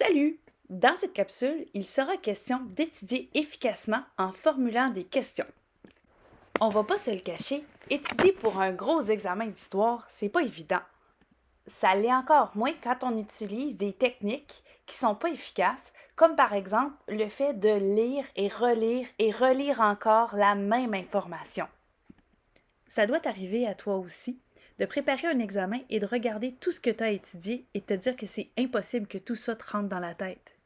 Salut! Dans cette capsule, il sera question d'étudier efficacement en formulant des questions. On va pas se le cacher, étudier pour un gros examen d'histoire, c'est pas évident. Ça l'est encore moins quand on utilise des techniques qui sont pas efficaces, comme par exemple le fait de lire et relire encore la même information. Ça doit arriver à toi aussi de préparer un examen et de regarder tout ce que tu as étudié et de te dire que c'est impossible que tout ça te rentre dans la tête.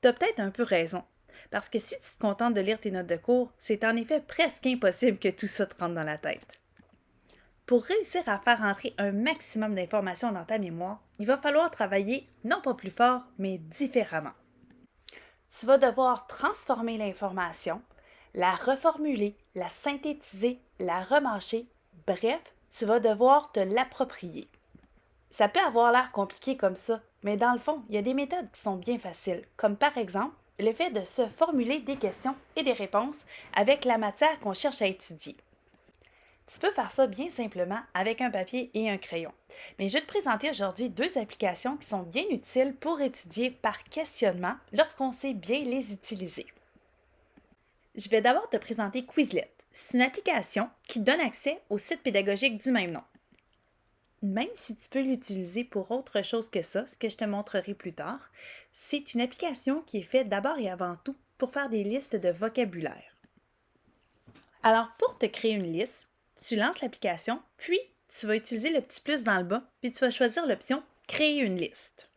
Tu as peut-être un peu raison, parce que si tu te contentes de lire tes notes de cours, c'est en effet presque impossible que tout ça te rentre dans la tête. Pour réussir à faire entrer un maximum d'informations dans ta mémoire, il va falloir travailler non pas plus fort, mais différemment. Tu vas devoir transformer l'information, la reformuler, la synthétiser, la remâcher, bref, tu vas devoir te l'approprier. Ça peut avoir l'air compliqué comme ça, mais dans le fond, il y a des méthodes qui sont bien faciles, comme par exemple le fait de se formuler des questions et des réponses avec la matière qu'on cherche à étudier. Tu peux faire ça bien simplement avec un papier et un crayon. Mais je vais te présenter aujourd'hui deux applications qui sont bien utiles pour étudier par questionnement lorsqu'on sait bien les utiliser. Je vais d'abord te présenter Quizlet. C'est une application qui donne accès au site pédagogique du même nom. Même si tu peux l'utiliser pour autre chose que ça, ce que je te montrerai plus tard, c'est une application qui est faite d'abord et avant tout pour faire des listes de vocabulaire. Alors, pour te créer une liste, tu lances l'application, puis tu vas utiliser le petit plus dans le bas, puis tu vas choisir l'option Créer une liste.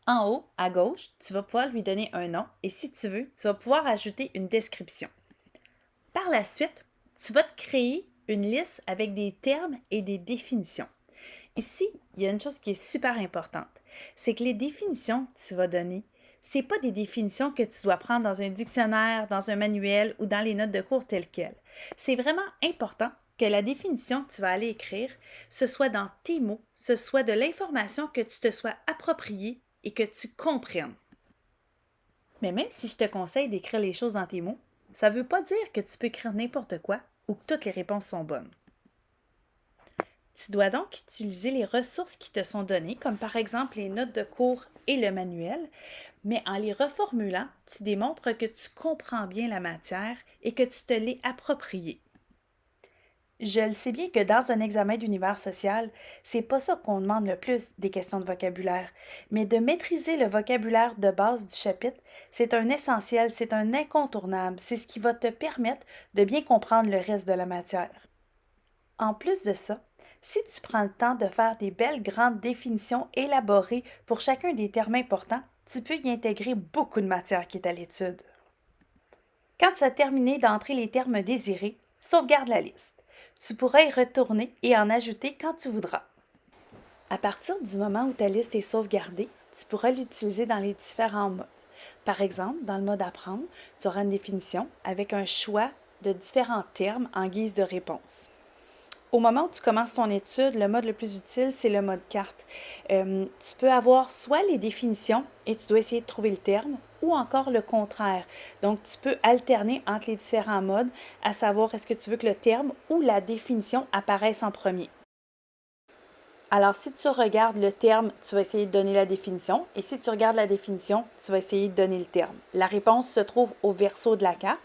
En haut, à gauche, tu vas pouvoir lui donner un nom et si tu veux, tu vas pouvoir ajouter une description. Par la suite, tu vas te créer une liste avec des termes et des définitions. Ici, il y a une chose qui est super importante, c'est que les définitions que tu vas donner, ce n'est pas des définitions que tu dois prendre dans un dictionnaire, dans un manuel ou dans les notes de cours telles quelles. C'est vraiment important que la définition que tu vas aller écrire, ce soit dans tes mots, ce soit de l'information que tu te sois appropriée et que tu comprennes. Mais même si je te conseille d'écrire les choses dans tes mots, ça ne veut pas dire que tu peux écrire n'importe quoi ou que toutes les réponses sont bonnes. Tu dois donc utiliser les ressources qui te sont données, comme par exemple les notes de cours et le manuel, mais en les reformulant, tu démontres que tu comprends bien la matière et que tu te l'es appropriée. Je le sais bien que dans un examen d'univers social, c'est pas ça qu'on demande le plus des questions de vocabulaire, mais de maîtriser le vocabulaire de base du chapitre, c'est un essentiel, c'est un incontournable, c'est ce qui va te permettre de bien comprendre le reste de la matière. En plus de ça, si tu prends le temps de faire des belles grandes définitions élaborées pour chacun des termes importants, tu peux y intégrer beaucoup de matière qui est à l'étude. Quand tu as terminé d'entrer les termes désirés, sauvegarde la liste. Tu pourras y retourner et en ajouter quand tu voudras. À partir du moment où ta liste est sauvegardée, tu pourras l'utiliser dans les différents modes. Par exemple, dans le mode apprendre, tu auras une définition avec un choix de différents termes en guise de réponse. Au moment où tu commences ton étude, le mode le plus utile, c'est le mode carte. Tu peux avoir soit les définitions et tu dois essayer de trouver le terme, ou encore le contraire. Donc, tu peux alterner entre les différents modes, à savoir est-ce que tu veux que le terme ou la définition apparaissent en premier. Alors, si tu regardes le terme, tu vas essayer de donner la définition, et si tu regardes la définition, tu vas essayer de donner le terme. La réponse se trouve au verso de la carte.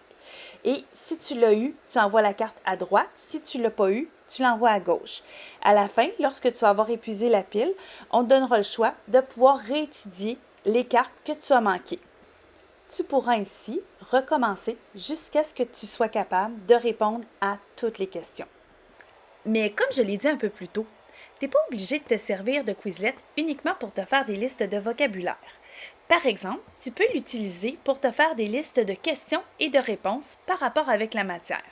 Et si tu l'as eu, tu envoies la carte à droite. Si tu ne l'as pas eu, tu l'envoies à gauche. À la fin, lorsque tu vas avoir épuisé la pile, on te donnera le choix de pouvoir réétudier les cartes que tu as manquées. Tu pourras ainsi recommencer jusqu'à ce que tu sois capable de répondre à toutes les questions. Mais comme je l'ai dit un peu plus tôt, tu n'es pas obligé de te servir de Quizlet uniquement pour te faire des listes de vocabulaire. Par exemple, tu peux l'utiliser pour te faire des listes de questions et de réponses par rapport avec la matière.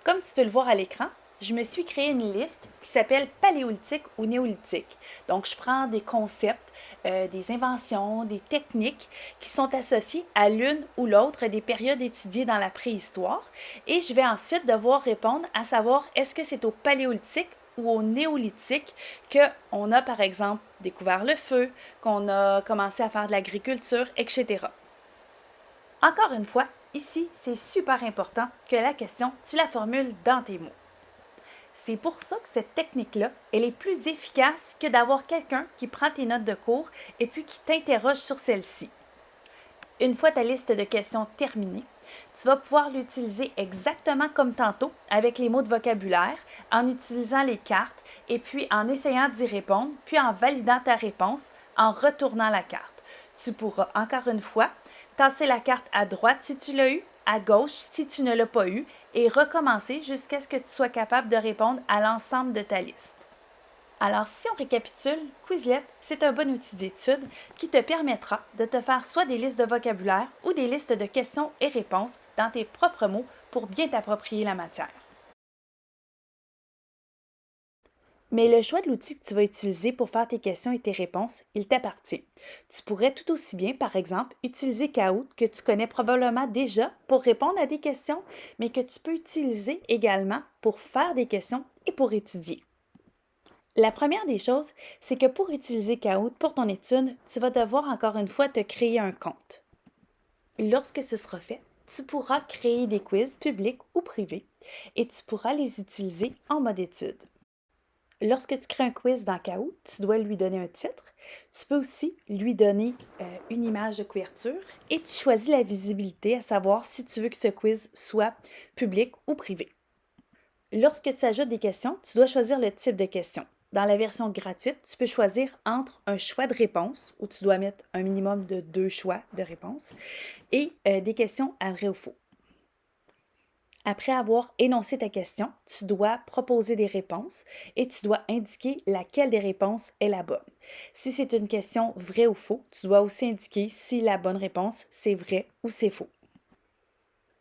Comme tu peux le voir à l'écran, je me suis créé une liste qui s'appelle paléolithique ou néolithique. Donc, je prends des concepts, des inventions, des techniques qui sont associées à l'une ou l'autre des périodes étudiées dans la préhistoire et je vais ensuite devoir répondre à savoir est-ce que c'est au paléolithique ou au néolithique qu'on a, par exemple, découvert le feu, qu'on a commencé à faire de l'agriculture, etc. Encore une fois, ici, c'est super important que la question, tu la formules dans tes mots. C'est pour ça que cette technique-là, elle est plus efficace que d'avoir quelqu'un qui prend tes notes de cours et puis qui t'interroge sur celles-ci. Une fois ta liste de questions terminée, tu vas pouvoir l'utiliser exactement comme tantôt avec les mots de vocabulaire, en utilisant les cartes et puis en essayant d'y répondre, puis en validant ta réponse en retournant la carte. Tu pourras encore une fois tasser la carte à droite si tu l'as eu, à gauche si tu ne l'as pas eu et recommencer jusqu'à ce que tu sois capable de répondre à l'ensemble de ta liste. Alors, si on récapitule, Quizlet, c'est un bon outil d'étude qui te permettra de te faire soit des listes de vocabulaire ou des listes de questions et réponses dans tes propres mots pour bien t'approprier la matière. Mais le choix de l'outil que tu vas utiliser pour faire tes questions et tes réponses, il t'appartient. Tu pourrais tout aussi bien, par exemple, utiliser Kahoot que tu connais probablement déjà pour répondre à des questions, mais que tu peux utiliser également pour faire des questions et pour étudier. La première des choses, c'est que pour utiliser Kahoot pour ton étude, tu vas devoir encore une fois te créer un compte. Lorsque ce sera fait, tu pourras créer des quiz publics ou privés et tu pourras les utiliser en mode étude. Lorsque tu crées un quiz dans Kahoot, tu dois lui donner un titre. Tu peux aussi lui donner une image de couverture et tu choisis la visibilité, à savoir si tu veux que ce quiz soit public ou privé. Lorsque tu ajoutes des questions, tu dois choisir le type de question. Dans la version gratuite, tu peux choisir entre un choix de réponse, où tu dois mettre un minimum de 2 choix de réponse, et des questions à vrai ou faux. Après avoir énoncé ta question, tu dois proposer des réponses et tu dois indiquer laquelle des réponses est la bonne. Si c'est une question vrai ou faux, tu dois aussi indiquer si la bonne réponse c'est vrai ou c'est faux.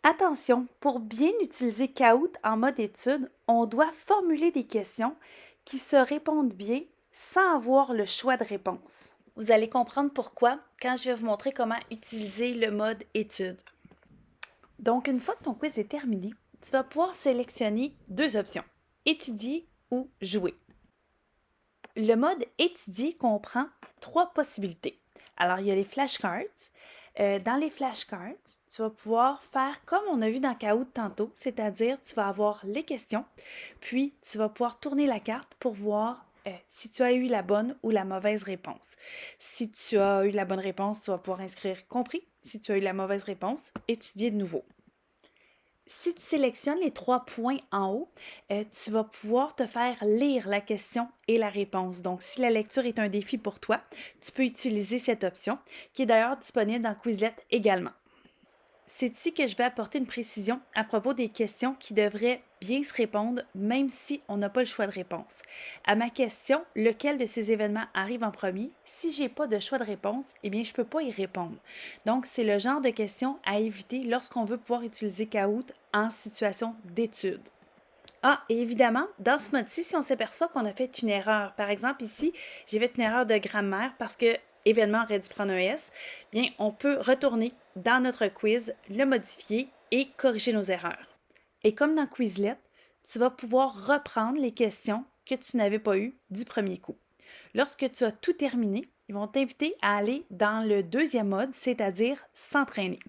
Attention, pour bien utiliser Kahoot en mode étude, on doit formuler des questions qui se répondent bien sans avoir le choix de réponse. Vous allez comprendre pourquoi quand je vais vous montrer comment utiliser le mode étude. Donc, une fois que ton quiz est terminé, tu vas pouvoir sélectionner 2 options, étudier ou jouer. Le mode étudier comprend 3 possibilités. Alors, il y a les flashcards. Dans les flashcards, tu vas pouvoir faire comme on a vu dans Kahoot tantôt, c'est-à-dire tu vas avoir les questions, puis tu vas pouvoir tourner la carte pour voir si tu as eu la bonne ou la mauvaise réponse. Si tu as eu la bonne réponse, tu vas pouvoir inscrire compris. Si tu as eu la mauvaise réponse, étudier de nouveau. Si tu sélectionnes les 3 points en haut, tu vas pouvoir te faire lire la question et la réponse. Donc, si la lecture est un défi pour toi, tu peux utiliser cette option, qui est d'ailleurs disponible dans Quizlet également. C'est ici que je vais apporter une précision à propos des questions qui devraient bien se répondre même si on n'a pas le choix de réponse. À ma question, lequel de ces événements arrive en premier? Si je n'ai pas de choix de réponse, eh bien, je ne peux pas y répondre. Donc, c'est le genre de questions à éviter lorsqu'on veut pouvoir utiliser Kahoot en situation d'étude. Ah, et évidemment, dans ce mode-ci, si on s'aperçoit qu'on a fait une erreur, par exemple ici, j'ai fait une erreur de grammaire parce que événement aurait dû prendre un S, bien, on peut retourner dans notre quiz, le modifier et corriger nos erreurs. Et comme dans Quizlet, tu vas pouvoir reprendre les questions que tu n'avais pas eues du premier coup. Lorsque tu as tout terminé, ils vont t'inviter à aller dans le deuxième mode, c'est-à-dire s'entraîner.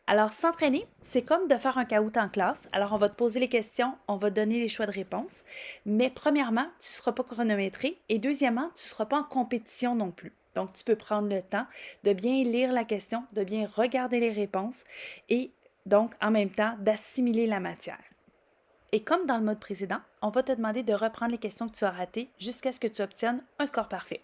Alors, s'entraîner, c'est comme de faire un Kahoot en classe. Alors, on va te poser les questions, on va te donner les choix de réponse. Mais premièrement, tu ne seras pas chronométré et deuxièmement, tu ne seras pas en compétition non plus. Donc, tu peux prendre le temps de bien lire la question, de bien regarder les réponses et donc, en même temps, d'assimiler la matière. Et comme dans le mode précédent, on va te demander de reprendre les questions que tu as ratées jusqu'à ce que tu obtiennes un score parfait.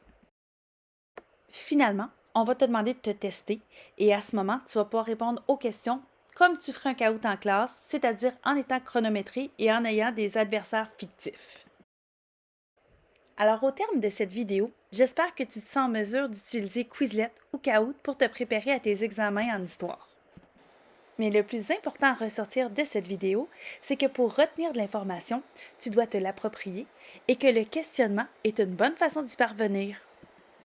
Finalement, on va te demander de te tester et à ce moment, tu vas pouvoir répondre aux questions comme tu ferais un Kahoot en classe, c'est-à-dire en étant chronométré et en ayant des adversaires fictifs. Alors au terme de cette vidéo, j'espère que tu te sens en mesure d'utiliser Quizlet ou Kahoot pour te préparer à tes examens en histoire. Mais le plus important à ressortir de cette vidéo, c'est que pour retenir de l'information, tu dois te l'approprier et que le questionnement est une bonne façon d'y parvenir.